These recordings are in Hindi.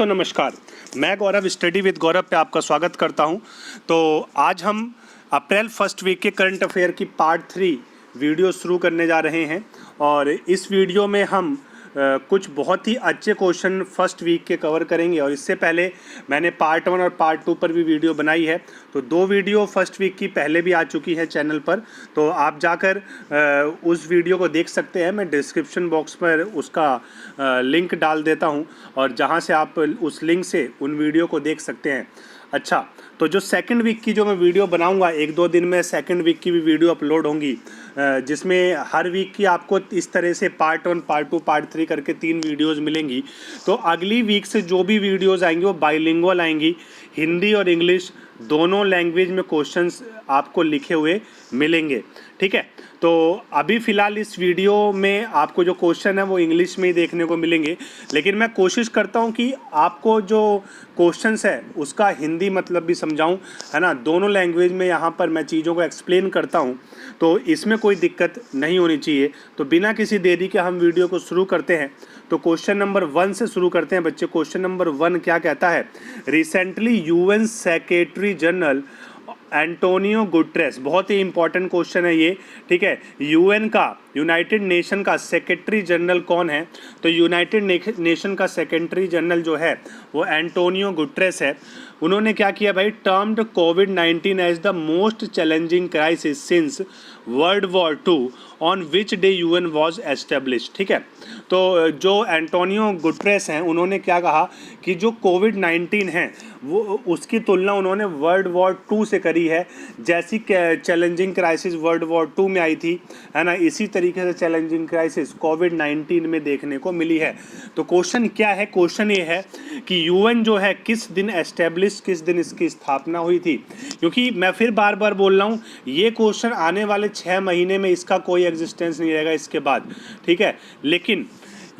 दोस्तों नमस्कार, मैं गौरव स्टडी विद गौरव पे आपका स्वागत करता हूं। तो आज हम अप्रैल फर्स्ट वीक के करंट अफेयर की पार्ट 3 वीडियो शुरू करने जा रहे हैं और इस वीडियो में हम कुछ बहुत ही अच्छे क्वेश्चन फर्स्ट वीक के कवर करेंगे। और इससे पहले मैंने पार्ट 1 और पार्ट 2 पर भी वीडियो बनाई है, तो 2 वीडियो फर्स्ट वीक की पहले भी आ चुकी है चैनल पर, तो आप जाकर उस वीडियो को देख सकते हैं। मैं डिस्क्रिप्शन बॉक्स पर उसका लिंक डाल देता हूं और जहां से आप उस लिंक से उन वीडियो को देख सकते हैं। अच्छा, तो जो सेकंड वीक की जो मैं वीडियो बनाऊंगा, 1-2 दिन में सेकंड वीक की भी वीडियो अपलोड होंगी, जिसमें हर वीक की आपको इस तरह से पार्ट 1, पार्ट 2, पार्ट 3 करके 3 वीडियोस मिलेंगी। तो अगली वीक से जो भी वीडियोस आएंगी वो बाइलिंगुअल आएंगी, हिंदी और इंग्लिश दोनों लैंग्वेज में क्वेश्चंस आपको लिखे हुए मिलेंगे। ठीक है, तो अभी फ़िलहाल इस वीडियो में आपको जो क्वेश्चन है वो इंग्लिश में ही देखने को मिलेंगे, लेकिन मैं कोशिश करता हूं कि आपको जो क्वेश्चंस है उसका हिंदी मतलब भी समझाऊं, है ना। दोनों लैंग्वेज में यहाँ पर मैं चीज़ों को एक्सप्लेन करता हूं, तो इसमें कोई दिक्कत नहीं होनी चाहिए। तो बिना किसी देरी के हम वीडियो को शुरू करते हैं। तो क्वेश्चन नंबर 1 से शुरू करते हैं बच्चे। क्वेश्चन नंबर 1 क्या कहता है? Recently UN secretary general Antonio Guterres, बहुत ही इंपॉर्टेंट क्वेश्चन है ये। ठीक है, यूएन का, यूनाइटेड नेशन का सेक्रेटरी जनरल कौन है? तो यूनाइटेड नेशन का सेक्रेटरी जनरल जो है वो एंटोनियो गुटेरेस है। उन्होंने क्या किया भाई? टर्म्ड कोविड-19 as the most challenging crisis since world war 2 on which day UN was establish. ठीक है, तो जो एंटोनियो गुटेरेस हैं उन्होंने क्या कहा कि जो कोविड-19 है वो उसकी तुलना उन्होंने वर्ल्ड वॉर 2 से करी है। जैसी चैलेंजिंग क्राइसिस वर्ल्ड वॉर 2 में आई थी, है ना, इसी तरीके से चैलेंजिंग क्राइसिस कोविड-19 में देखने को मिली है। तो क्वेश्चन क्या है? क्वेश्चन ये है कि यूएन जो है किस दिन एस्टेब्लिश, किस दिन इसकी स्थापना हुई थी। क्योंकि मैं फिर बार बार बोल रहा हूँ, ये क्वेश्चन आने वाले 6 महीने में इसका कोई एग्जिस्टेंस नहीं रहेगा इसके बाद। ठीक है, लेकिन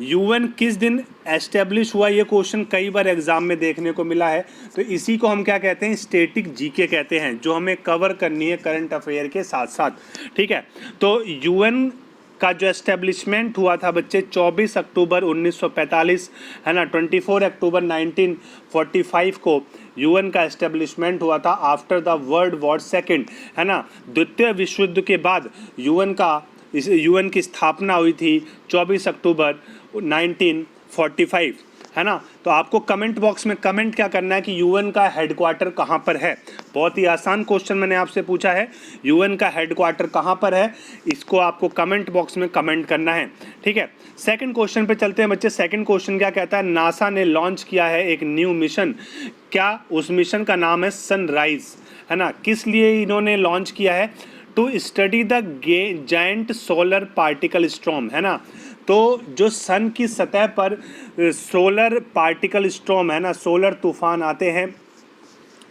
यूएन किस दिन एस्टेब्लिश हुआ, ये क्वेश्चन कई बार एग्जाम में देखने को मिला है। तो इसी को हम क्या कहते हैं? स्टैटिक जीके कहते हैं, जो हमें कवर करनी है करंट अफेयर के साथ साथ। ठीक है, तो यूएन का जो एस्टेब्लिशमेंट हुआ था बच्चे 24 अक्टूबर 1945, है ना। 24 अक्टूबर 1945 को यूएन का एस्टेब्लिशमेंट हुआ था after the world war second, है ना। द्वितीय विश्व युद्ध के बाद यूएन की स्थापना हुई थी 24 अक्टूबर 1945, है ना। तो आपको कमेंट बॉक्स में कमेंट क्या करना है कि यूएन का हेडक्वार्टर कहाँ पर है। बहुत ही आसान क्वेश्चन मैंने आपसे पूछा है, यूएन का हेडक्वार्टर कहाँ पर है, इसको आपको कमेंट बॉक्स में कमेंट करना है। ठीक है, सेकंड क्वेश्चन पे चलते हैं बच्चे। सेकंड क्वेश्चन क्या कहता है? नासा ने लॉन्च किया है एक न्यू मिशन। क्या उस मिशन का नाम है? सनराइज, है ना। किस लिए इन्होंने लॉन्च किया है? To study the giant solar particle storm, है ना। तो जो सन की सतह पर सोलर पार्टिकल स्टॉर्म, है ना, सोलर तूफान आते हैं,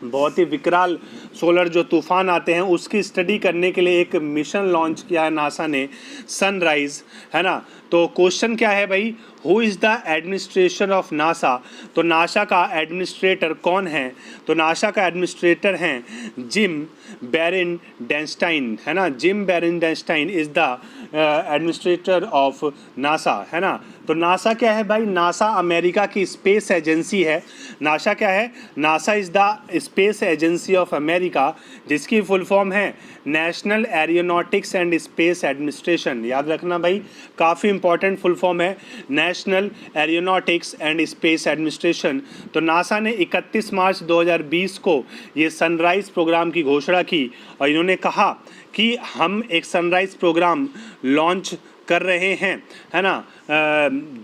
बहुत ही विकराल सोलर जो तूफान आते हैं, उसकी स्टडी करने के लिए एक मिशन लॉन्च किया है नासा ने, सनराइज, है ना। तो क्वेश्चन क्या है भाई? Who is the administration of NASA? तो नासा का एडमिनिस्ट्रेटर कौन है? तो नासा का एडमिनिस्ट्रेटर हैं जिम बेरेनडेनस्टाइन, है ना। Jim Bridenstine is the administrator of NASA, है ना। तो नासा क्या है भाई? नासा अमेरिका की स्पेस एजेंसी है। नासा क्या है? NASA is the space agency of America, जिसकी फुल फॉर्म है National Aeronautics and Space Administration. याद रखना भाई, काफ़ी इंपॉर्टेंट फुल फॉर्म है, National Aeronautics and Space Administration. तो नासा ने 31 मार्च 2020 को ये सनराइज प्रोग्राम की घोषणा की और इन्होंने कहा कि हम एक सनराइज प्रोग्राम लॉन्च कर रहे हैं, है ना,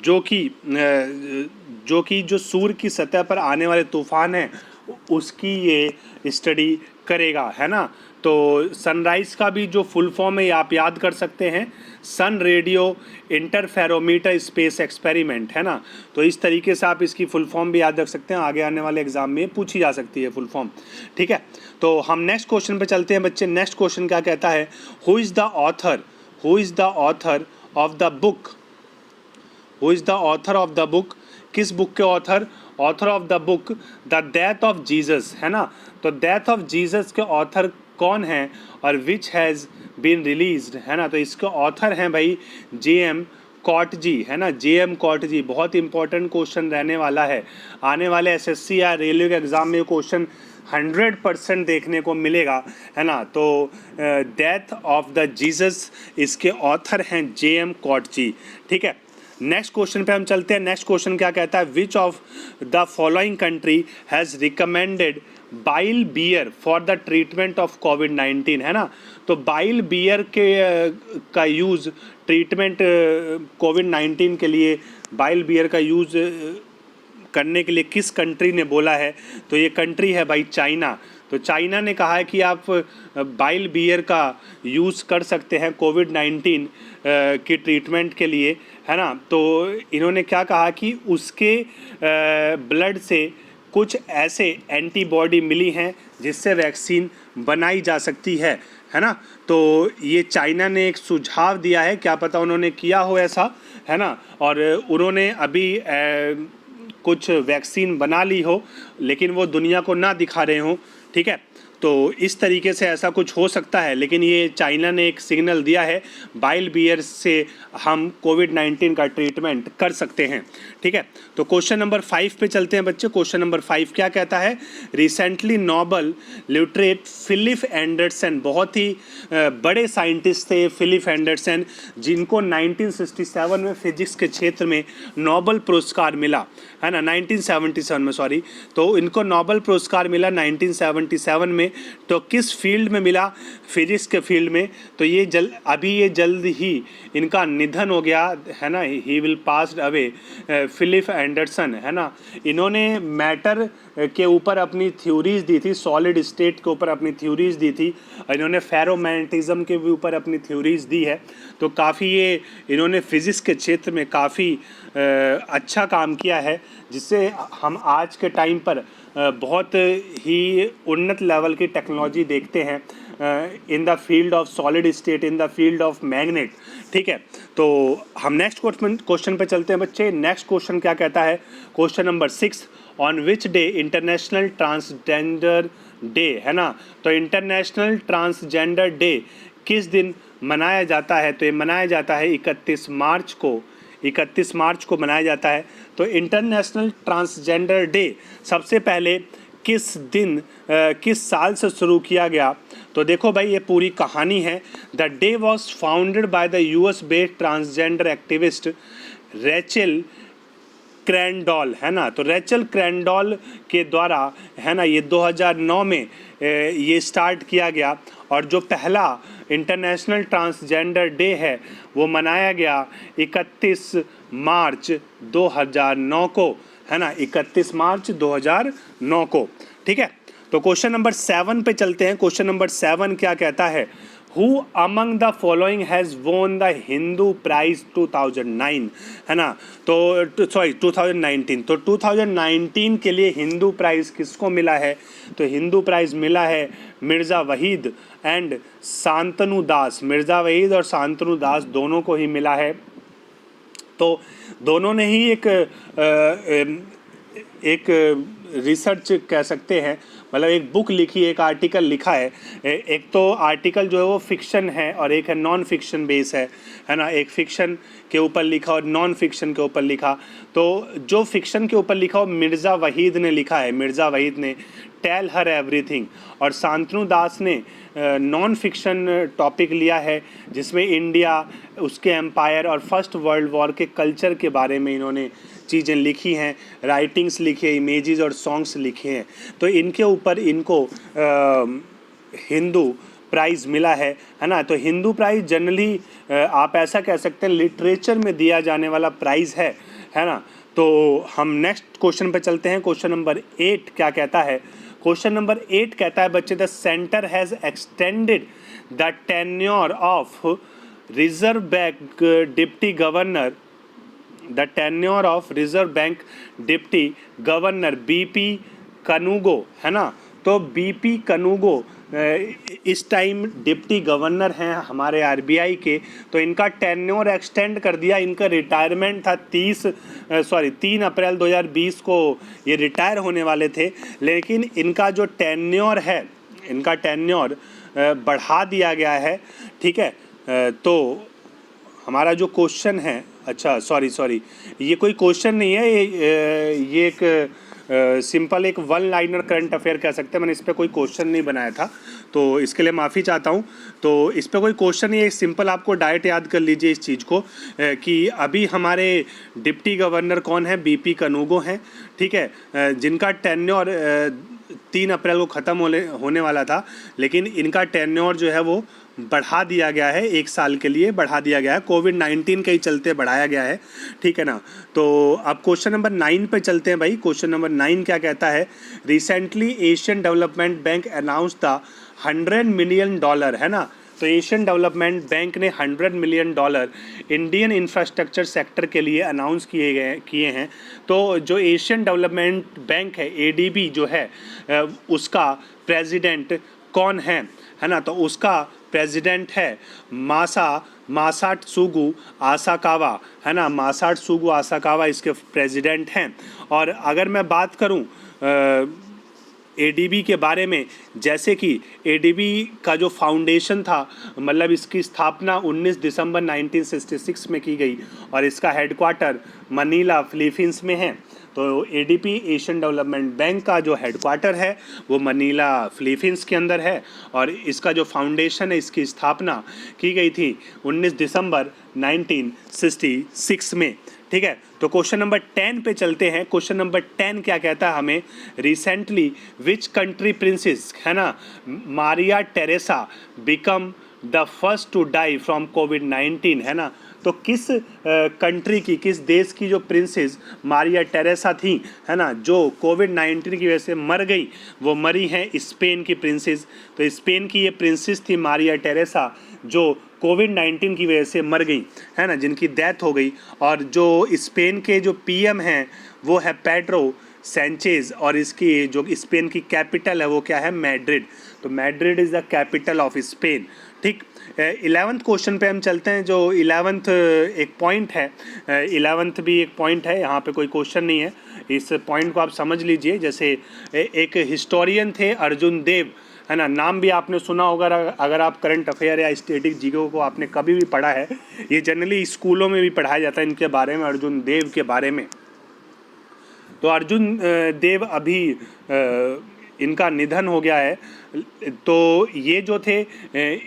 जो कि जो सूर्य की सतह पर आने वाले तूफान हैं उसकी ये स्टडी करेगा, है ना। तो सनराइज का भी जो फुल फॉर्म है ये आप याद कर सकते हैं, सन रेडियो इंटरफेरोमीटर स्पेस एक्सपेरिमेंट, है ना। तो इस तरीके से आप इसकी फुल फॉर्म भी याद रख सकते हैं, आगे आने वाले एग्जाम में पूछी जा सकती है फुल फॉर्म। ठीक है, तो हम नेक्स्ट क्वेश्चन पे चलते हैं बच्चे। नेक्स्ट क्वेश्चन क्या कहता है? Who is the author of the book? Who is the author of the book? किस बुक के author of the book the death of Jesus, है ना। तो डेथ ऑफ जीसस के ऑथर कौन हैं और विच हैज़ बीन रिलीज्ड, है ना। तो इसके ऑथर हैं भाई J.M. कॉटजी, है ना, JM कॉटजी, बहुत इंपॉर्टेंट क्वेश्चन रहने वाला है। आने वाले SSC या रेलवे के एग्ज़ाम में क्वेश्चन 100% देखने को मिलेगा, है ना। तो डेथ ऑफ द जीसस, इसके ऑथर हैं JM कॉटजी, ठीक है। नेक्स्ट क्वेश्चन पे हम चलते हैं। नेक्स्ट क्वेश्चन क्या कहता है, which of the following country has recommended bile bear for the treatment of कोविड-19, है ना। तो बाइल बियर के का यूज़ ट्रीटमेंट कोविड-19 के लिए बाइल बियर का यूज़ करने के लिए किस कंट्री ने बोला है, तो ये कंट्री है भाई चाइना। तो चाइना ने कहा है कि आप बाइल बियर का यूज़ कर सकते हैं कोविड-19 की ट्रीटमेंट के लिए, है ना। तो इन्होंने क्या कहा कि उसके ब्लड से कुछ ऐसे एंटीबॉडी मिली हैं जिससे वैक्सीन बनाई जा सकती है ना। तो ये चाइना ने एक सुझाव दिया है, क्या पता उन्होंने किया हो ऐसा, है ना। और उन्होंने अभी कुछ वैक्सीन बना ली हो लेकिन वो दुनिया को ना दिखा रहे हों, ठीक है। तो इस तरीके से ऐसा कुछ हो सकता है, लेकिन ये चाइना ने एक सिग्नल दिया है बाइल बियर से हम कोविड-19 का ट्रीटमेंट कर सकते हैं, ठीक है। तो क्वेश्चन नंबर 5 पे चलते हैं बच्चे। क्वेश्चन नंबर 5 क्या कहता है, recently Nobel laureate Philip Anderson, बहुत ही बड़े साइंटिस्ट थे फिलिप एंडरसन, जिनको 1967 में फिजिक्स के क्षेत्र में नोबेल पुरस्कार मिला, है ना, 1977 में, सॉरी। तो इनको नोबेल पुरस्कार मिला 1977 में। तो किस फील्ड में मिला, फिजिक्स के फील्ड में। तो ये जल्द ही इनका निधन हो गया, है ना, he will passed away, Philip Anderson, है ना। इन्होंने मैटर के ऊपर अपनी थ्योरीज दी थी, सॉलिड स्टेट के ऊपर अपनी थ्योरीज दी थी, इन्होंने फेरोमैग्नेटिज्म के भी ऊपर अपनी थ्योरीज दी है। तो काफ़ी ये इन्होंने फिजिक्स के क्षेत्र में काफ़ी अच्छा काम किया है, जिससे हम आज के टाइम पर बहुत ही उन्नत लेवल की टेक्नोलॉजी देखते हैं in the field of solid state, in the field of magnet, ठीक है। तो हम नेक्स्ट क्वेश्चन पे चलते हैं बच्चे। नेक्स्ट क्वेश्चन क्या कहता है, question number 6, on which day international transgender day, है ना। तो इंटरनेशनल ट्रांसजेंडर डे किस दिन मनाया जाता है, तो ये मनाया जाता है 31 मार्च को मनाया जाता है। तो इंटरनेशनल ट्रांसजेंडर डे सबसे पहले किस दिन किस साल से शुरू किया गया, तो देखो भाई ये पूरी कहानी है। The day was founded by the US based transgender activist Rachel Crandall, है ना। तो रेचल क्रैंडॉल के द्वारा, है ना, ये 2009 में ये स्टार्ट किया गया। और जो पहला इंटरनेशनल ट्रांसजेंडर डे है वो मनाया गया 31 मार्च 2009 को, है ना, 31 मार्च 2009 को, ठीक है। तो क्वेश्चन नंबर 7 पे चलते हैं। क्वेश्चन नंबर 7 क्या कहता है, who among the following has won the Hindu prize 2009, है ना। तो सॉरी 2019, तो 2019 के लिए हिंदू प्राइज किसको मिला है, तो हिंदू प्राइज मिला है मिर्ज़ा वहीद एंड शांतनु दास, मिर्ज़ा वहीद और शांतनु दास दोनों को ही मिला है। तो दोनों ने ही एक रिसर्च कह सकते हैं, मतलब एक बुक लिखी, एक आर्टिकल लिखा है। एक तो आर्टिकल जो है वो फिक्शन है और एक है नॉन फिक्शन बेस है ना। एक फिक्शन के ऊपर लिखा और नॉन फिक्शन के ऊपर लिखा। तो जो फिक्शन के ऊपर लिखा वो मिर्ज़ा वहीद ने लिखा है, मिर्ज़ा वहीद ने, टेल हर एवरीथिंग। और शांतनु दास ने नॉन फिक्शन टॉपिक लिया है, जिसमें इंडिया, उसके एम्पायर और फर्स्ट वर्ल्ड वॉर के कल्चर के बारे में इन्होंने चीज़ें लिखी हैं, राइटिंग्स लिखी है, इमेजेस और सॉन्ग्स लिखे हैं। तो इनके ऊपर इनको हिंदू प्राइज़ मिला है ना। तो हिंदू प्राइज़ जनरली आप ऐसा कह सकते हैं लिटरेचर में दिया जाने वाला प्राइज़ है ना। तो हम नेक्स्ट क्वेश्चन पे चलते हैं। क्वेश्चन नंबर 8 क्या कहता है, क्वेश्चन नंबर 8 कहता है बच्चे, the centre has extended the tenure of reserve bank deputy governor, the tenure of reserve bank deputy governor BP कनूगो, है ना। तो BP कनूगो इस टाइम डिप्टी गवर्नर हैं हमारे RBI के। तो इनका टेन्योर एक्सटेंड कर दिया। इनका रिटायरमेंट था 3 अप्रैल 2020 को ये रिटायर होने वाले थे, लेकिन इनका जो टेन्योर है, इनका टेन्योर बढ़ा दिया गया है, ठीक है। तो हमारा जो क्वेश्चन है अच्छा, सॉरी सॉरी, ये कोई क्वेश्चन नहीं है, ये एक सिंपल एक वन लाइनर करंट अफेयर कह सकते हैं। मैंने इस पर कोई क्वेश्चन नहीं बनाया था, तो इसके लिए माफ़ी चाहता हूँ। तो इस पर कोई क्वेश्चन नहीं है, सिंपल आपको डायरेक्ट याद कर लीजिए इस चीज़ को कि अभी हमारे डिप्टी गवर्नर कौन है, बीपी कनूगो हैं, ठीक है, जिनका टेन्योर 3 अप्रैल को ख़त्म होने वाला था, लेकिन इनका टेन्योर जो है वो बढ़ा दिया गया है, 1 साल के लिए बढ़ा दिया गया है, कोविड-19 के ही चलते बढ़ाया गया है, ठीक है ना। तो अब क्वेश्चन नंबर 9 पे चलते हैं भाई। क्वेश्चन नंबर 9 क्या कहता है, recently Asian development bank announce the $100 million, है ना। तो एशियन डेवलपमेंट बैंक ने $100 मिलियन इंडियन इंफ्रास्ट्रक्चर सेक्टर के लिए अनाउंस किए हैं। तो जो एशियन डेवलपमेंट बैंक है, एडीबी जो है, उसका प्रेसिडेंट कौन है ना। तो उसका प्रेसिडेंट है मासाटसुगु आसाकावा, है ना। मासाटसुगु आसाकावा इसके प्रेसिडेंट हैं। और अगर मैं बात करूं एडीबी के बारे में, जैसे कि एडीबी का जो फाउंडेशन था, मतलब इसकी स्थापना 19 दिसंबर 1966 में की गई और इसका हेडक्वार्टर मनीला फिलीपींस में है। तो एडीबी एशियन डेवलपमेंट बैंक का जो हेडक्वार्टर है वो मनीला फिलीपींस के अंदर है और इसका जो फाउंडेशन है, इसकी स्थापना की गई थी 19 दिसंबर 1966 में, ठीक है। तो क्वेश्चन नंबर 10 पे चलते हैं। क्वेश्चन नंबर 10 क्या कहता है हमें, रिसेंटली विच कंट्री प्रिंसेस, है ना, Maria Teresa become the first to die from कोविड-19, है ना। तो किस कंट्री की, किस देश की जो प्रिंसेस मारिया टेरेसा थी, है ना, जो कोविड-19 की वजह से मर गई, वो मरी हैं स्पेन की प्रिंसेस। तो स्पेन की ये प्रिंसेस थी मारिया टेरेसा, जो कोविड-19 की वजह से मर गई, है ना, जिनकी डेथ हो गई। और जो स्पेन के जो पीएम हैं वो है पेड्रो सैंचेज, और इसकी जो स्पेन की कैपिटल है वो क्या है, मैड्रिड। तो Madrid is the capital of Spain, ठीक। 11th क्वेश्चन पे हम चलते हैं। जो 11th एक पॉइंट है, 11th भी एक पॉइंट है, यहाँ पे कोई क्वेश्चन नहीं है, इस पॉइंट को आप समझ लीजिए। जैसे एक हिस्टोरियन थे अर्जुन देव, है ना, नाम भी आपने सुना होगा अगर आप करंट अफेयर या स्टैटिक जीके को आपने कभी भी पढ़ा है। ये जनरली स्कूलों में भी पढ़ाया जाता है इनके बारे में, अर्जुन देव के बारे में। तो अर्जुन देव अभी इनका निधन हो गया है। तो ये जो थे,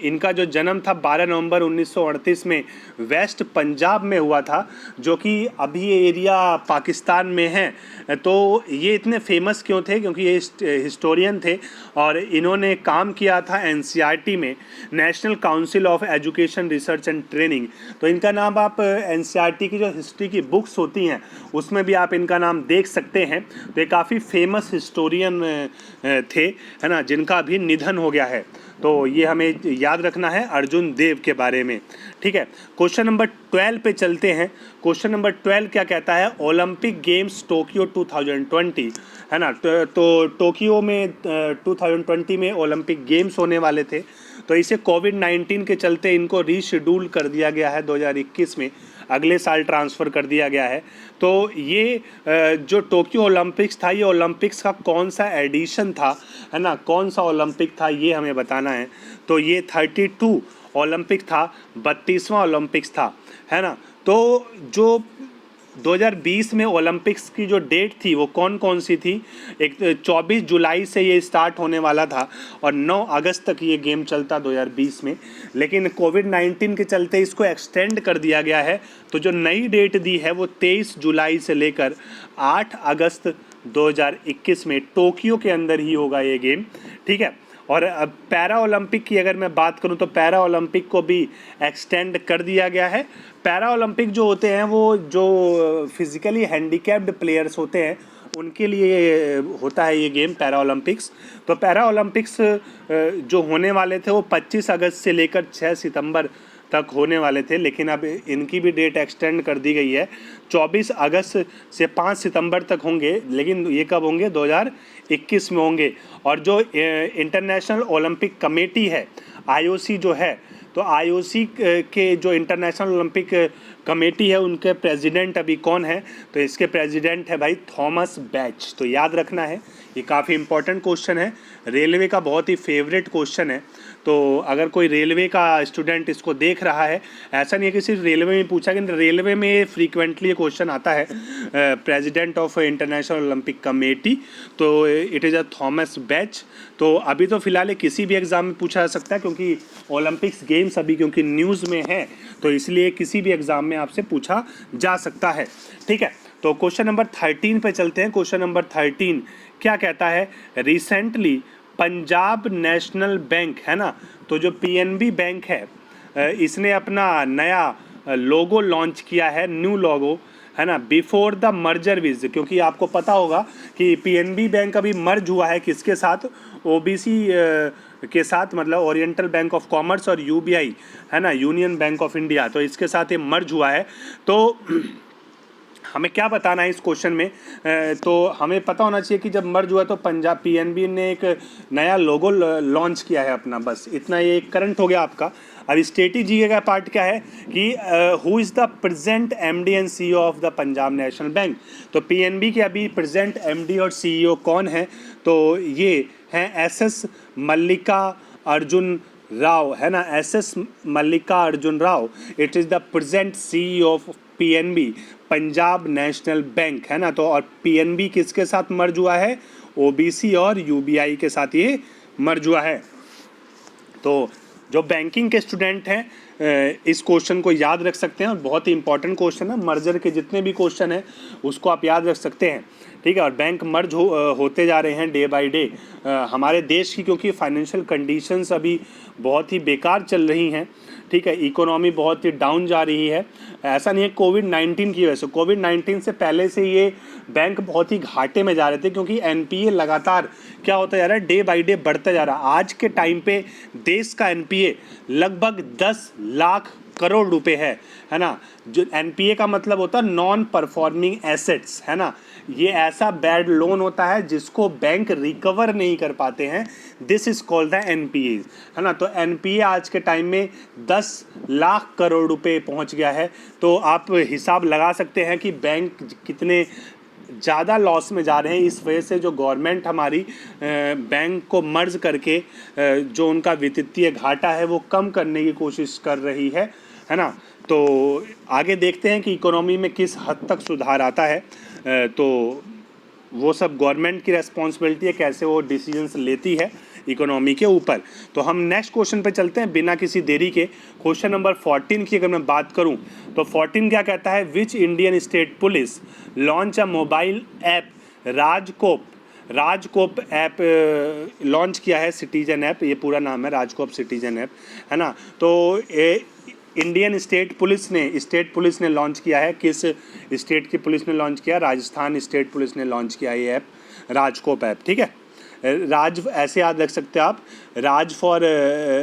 इनका जो जन्म था 12 नवंबर 1938 में वेस्ट पंजाब में हुआ था, जो कि अभी ये एरिया पाकिस्तान में है। तो ये इतने फेमस क्यों थे, क्योंकि ये हिस्टोरियन थे और इन्होंने काम किया था एनसीईआरटी में, national council of education research and training. तो इनका नाम आप एनसीईआरटी की जो हिस्ट्री की बुक्स होती हैं उसमें भी आप इनका नाम देख सकते हैं। तो ये काफ़ी फेमस हिस्टोरियन थे, है ना, जिनका अभी निधन हो गया है। तो ये हमें याद रखना है अर्जुन देव के बारे में, ठीक है। क्वेश्चन नंबर 12 पे चलते हैं। क्वेश्चन नंबर 12 क्या कहता है, ओलंपिक गेम्स टोक्यो 2020, है ना। तो टोक्यो में 2020 में ओलंपिक गेम्स होने वाले थे, तो इसे कोविड-19 के चलते इनको रीशेड्यूल कर दिया गया है 2021 में, अगले साल ट्रांसफ़र कर दिया गया है। तो ये जो टोक्यो ओलंपिक्स था, ये ओलंपिक्स का कौन सा एडिशन था, है ना, कौन सा ओलंपिक था, ये हमें बताना है। तो ये 32 ओलंपिक था, 32वां ओलंपिक्स था, है ना। तो जो 2020 में ओलंपिक्स की जो डेट थी वो कौन कौन सी थी, एक 24 जुलाई से ये स्टार्ट होने वाला था और 9 अगस्त तक ये गेम चलता 2020 में, लेकिन कोविड-19 के चलते इसको एक्सटेंड कर दिया गया है। तो जो नई डेट दी है वो 23 जुलाई से लेकर 8 अगस्त 2021 में टोक्यो के अंदर ही होगा ये गेम, ठीक है। और अब पैरा ओलंपिक की अगर मैं बात करूं तो पैरा ओलंपिक को भी एक्सटेंड कर दिया गया है। पैरा ओलंपिक जो होते हैं वो जो फिज़िकली हैंडीकैप्ड प्लेयर्स होते हैं उनके लिए होता है ये गेम पैरा ओलंपिक्स। तो पैरा ओलंपिक्स जो होने वाले थे वो 25 अगस्त से लेकर 6 सितंबर तक होने वाले थे, लेकिन अब इनकी भी डेट एक्सटेंड कर दी गई है, 24 अगस्त से 5 सितंबर तक होंगे, लेकिन ये कब होंगे, 2021 में होंगे। और जो इंटरनेशनल ओलंपिक कमेटी है, आईओसी जो है, तो आईओसी के जो इंटरनेशनल ओलंपिक कमेटी है उनके प्रेसिडेंट अभी कौन है? तो इसके प्रेसिडेंट है भाई थॉमस बैच। तो याद रखना है, ये काफ़ी इंपॉर्टेंट क्वेश्चन है, रेलवे का बहुत ही फेवरेट क्वेश्चन है। तो अगर कोई रेलवे का स्टूडेंट इसको देख रहा है, ऐसा नहीं है कि सिर्फ रेलवे में पूछा, कि रेलवे में फ्रीक्वेंटली ये क्वेश्चन आता है, president of International Olympic Committee, तो it is a Thomas Bach. तो अभी तो फिलहाल ये किसी भी एग्ज़ाम में पूछा जा सकता है, क्योंकि ओलंपिक्स गेम्स अभी क्योंकि न्यूज़ में है, तो इसलिए किसी भी एग्ज़ाम में आपसे पूछा जा सकता है। ठीक है, तो क्वेश्चन नंबर 13 पे चलते हैं। क्वेश्चन नंबर 13 क्या कहता है? रिसेंटली पंजाब नेशनल बैंक है ना, तो जो पीएनबी बैंक है, इसने अपना नया लोगो लॉन्च किया है, न्यू लोगो है ना, बिफोर द मर्जर विज। क्योंकि आपको पता होगा कि पीएनबी बैंक अभी मर्ज हुआ है किसके साथ? ओबीसी के साथ, मतलब ओरिएंटल बैंक ऑफ कॉमर्स और यूबीआई है ना, यूनियन बैंक ऑफ इंडिया, तो इसके साथ ये मर्ज हुआ है। तो हमें क्या बताना है इस क्वेश्चन में? तो हमें पता होना चाहिए कि जब मर्ज हुआ तो पंजाब पीएनबी ने एक नया लोगो लॉन्च किया है अपना, बस इतना, ये करंट हो गया आपका। अब स्ट्रेटेजी का पार्ट क्या है कि who is the present MD and CEO of the Punjab national bank. तो पीएनबी के अभी प्रेजेंट एमडी और सीईओ कौन है? तो ये हैं एसएस मल्लिका अर्जुन राव है ना, SS Mallika Arjun Rao. It is the present CEO of PNB, Punjab national bank है ना। तो और पीएनबी किसके साथ मर्ज हुआ है? ओबीसी और यूबीआई के साथ ये मर्ज हुआ है। तो जो बैंकिंग के स्टूडेंट हैं इस क्वेश्चन को याद रख सकते हैं, और बहुत ही इंपॉर्टेंट क्वेश्चन है। मर्जर के जितने भी क्वेश्चन हैं उसको आप याद रख सकते हैं। ठीक है, और बैंक मर्ज होते जा रहे हैं डे बाय डे। हमारे देश की क्योंकि फाइनेंशियल कंडीशंस अभी बहुत ही बेकार चल रही हैं, ठीक है, इकोनॉमी बहुत ही डाउन जा रही है। ऐसा नहीं है कोविड-19 की वजह से, कोविड-19 से पहले से ये बैंक बहुत ही घाटे में जा रहे थे, क्योंकि एनपीए लगातार क्या होता जा रहा है, डे बाय डे बढ़ता जा रहा है। आज के टाइम पे देश का एनपीए लगभग 10 लाख करोड़ रुपए है ना। जो एनपीए का मतलब होता है नॉन परफॉर्मिंग एसेट्स, है ना। ये ऐसा बैड लोन होता है जिसको बैंक रिकवर नहीं कर पाते हैं, this is called the NPA, है ना। तो एनपीए आज के टाइम में 10 लाख करोड़ रुपए पहुंच गया है। तो आप हिसाब लगा सकते हैं कि बैंक कितने ज़्यादा लॉस में जा रहे हैं। इस वजह से जो गवर्नमेंट हमारी बैंक को मर्ज करके जो उनका वित्तीय घाटा है वो कम करने की कोशिश कर रही है ना। तो आगे देखते हैं कि इकोनॉमी में किस हद तक सुधार आता है। तो वो सब गवर्नमेंट की रेस्पॉन्सिबिलिटी है, कैसे वो डिसीजंस लेती है इकोनॉमी के ऊपर। तो हम नेक्स्ट क्वेश्चन पे चलते हैं बिना किसी देरी के। क्वेश्चन नंबर 14 की अगर मैं बात करूं तो 14 क्या कहता है? Which Indian state police launch a mobile app RajCop app launch किया है, सिटीजन ऐप, ये पूरा नाम है राजकोप सिटीजन ऐप, है ना। तो इंडियन स्टेट पुलिस ने लॉन्च किया है। किस स्टेट की पुलिस ने लॉन्च किया? राजस्थान स्टेट पुलिस ने लॉन्च किया ये ऐप, राजकोप ऐप। ठीक है, राज ऐसे याद रख सकते हैं आप,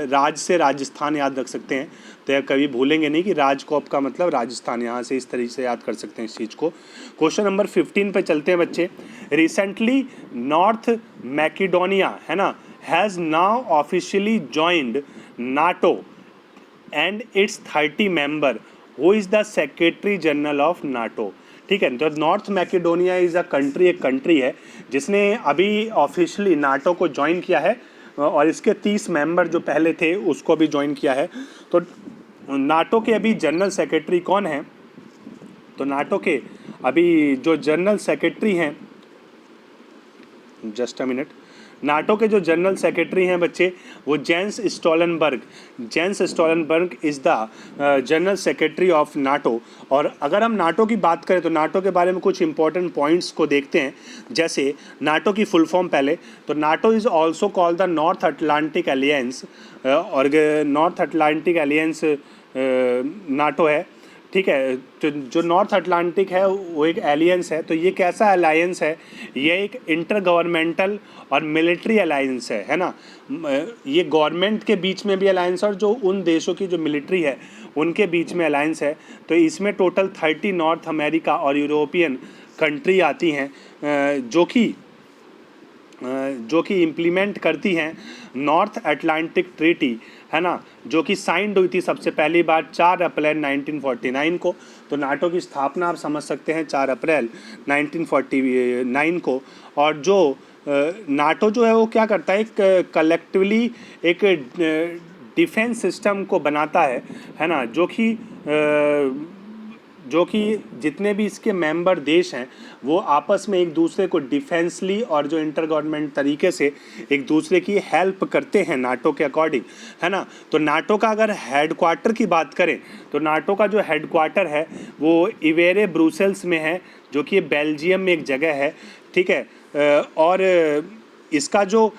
राज से राजस्थान याद रख सकते हैं, तो कभी भूलेंगे नहीं कि राजकोप का मतलब राजस्थान, यहाँ से इस तरीके से याद कर सकते हैं इस चीज़ को। क्वेश्चन नंबर 15 पे चलते हैं बच्चे। रिसेंटली नॉर्थ मैकेडोनिया है ना has now officially joined NATO and it's 30 member, who is the secretary general of NATO. ठीक है, तो north Macedonia is a country, एक कंट्री है जिसने अभी ऑफिशियली नाटो को ज्वाइन किया है, और इसके 30 मेंबर जो पहले थे उसको भी ज्वाइन किया है। तो नाटो के अभी जनरल सेक्रेटरी कौन है? तो नाटो के अभी जो जनरल सेक्रेटरी हैं, जस्ट अ मिनट, नाटो के जो जनरल सेक्रेटरी हैं बच्चे, वो Jens Stoltenberg is the general secretary of NATO. और अगर हम नाटो की बात करें तो नाटो के बारे में कुछ इंपॉर्टेंट पॉइंट्स को देखते हैं। जैसे नाटो की फुल फॉर्म पहले, तो NATO is also called the north Atlantic aliens, और नॉर्थ अटलांटिक एलियंस नाटो है। ठीक है, तो जो नॉर्थ अटलांटिक है वो एक एलियंस है। तो ये कैसा अलायंस है? ये एक इंटर गवर्नमेंटल और मिलिट्री अलायंस है ना। ये गवर्नमेंट के बीच में भी अलायंस और जो उन देशों की जो मिलिट्री है उनके बीच में अलायंस है। तो इसमें टोटल 30 नॉर्थ अमेरिका और यूरोपियन कंट्री आती हैं, जो कि इम्प्लीमेंट करती हैं नॉर्थ अटलांटिक ट्रीटी, है ना, जो कि साइंड हुई थी सबसे पहली बार 4 अप्रैल 1949 को। तो नाटो की स्थापना आप समझ सकते हैं 4 अप्रैल 1949 को। और जो नाटो जो है वो क्या करता है, एक कलेक्टिवली एक डिफेंस सिस्टम को बनाता है ना, जो कि जितने भी इसके मेंबर देश हैं वो आपस में एक दूसरे को डिफेंसली और जो इंटर गवर्नमेंट तरीके से एक दूसरे की हेल्प करते हैं नाटो के अकॉर्डिंग, है ना। तो नाटो का अगर हेडक्वार्टर की बात करें तो नाटो का जो हेडक्वार्टर है वो इवेरे ब्रुसेल्स में है, जो कि बेल्जियम में एक जगह है, ठीक है। और इसका जो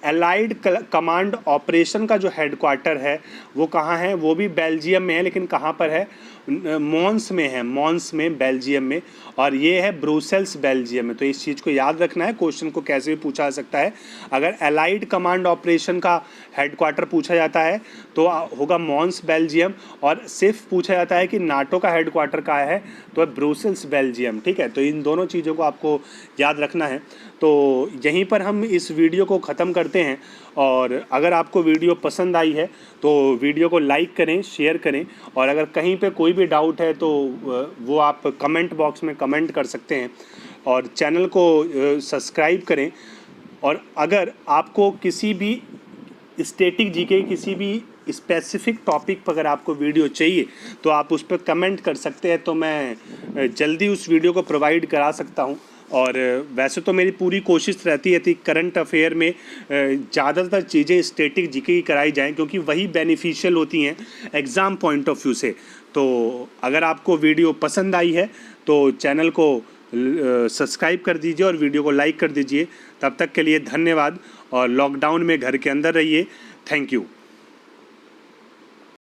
एलाइड कमांड ऑपरेशन का जो हेडक्वार्टर है वो कहाँ है, वो भी बेल्जियम में है, लेकिन कहाँ पर है, मॉन्स में है, मॉन्स में बेल्जियम में। और ये है ब्रुसेल्स बेल्जियम में। तो इस चीज़ को याद रखना है, क्वेश्चन को कैसे भी पूछा जा सकता है। अगर एलाइड कमांड ऑपरेशन का हेडक्वार्टर पूछा जाता है तो होगा मॉन्स बेल्जियम, और सिर्फ पूछा जाता है कि नाटो का हेडक्वार्टर कहाँ है तो ब्रुसेल्स बेल्जियम, ठीक है। तो इन दोनों चीज़ों को आपको याद रखना है। तो यहीं पर हम इस वीडियो को ख़त्म करते हैं। और अगर आपको वीडियो पसंद आई है तो वीडियो को लाइक करें, शेयर करें, और अगर कहीं पे कोई भी डाउट है तो वो आप कमेंट बॉक्स में कमेंट कर सकते हैं, और चैनल को सब्सक्राइब करें। और अगर आपको किसी भी स्टैटिक जीके किसी भी स्पेसिफिक टॉपिक पर अगर आपको वीडियो चाहिए तो आप उस पर कमेंट कर सकते हैं, तो मैं जल्दी उस वीडियो को प्रोवाइड करा सकता हूं। और वैसे तो मेरी पूरी कोशिश रहती है कि करंट अफेयर में ज़्यादातर चीज़ें स्टैटिक जीके की कराई जाएं, क्योंकि वही बेनिफिशियल होती हैं एग्ज़ाम पॉइंट ऑफ व्यू से। तो अगर आपको वीडियो पसंद आई है तो चैनल को सब्सक्राइब कर दीजिए और वीडियो को लाइक कर दीजिए। तब तक के लिए धन्यवाद, और लॉकडाउन में घर के अंदर रहिए। Thank you.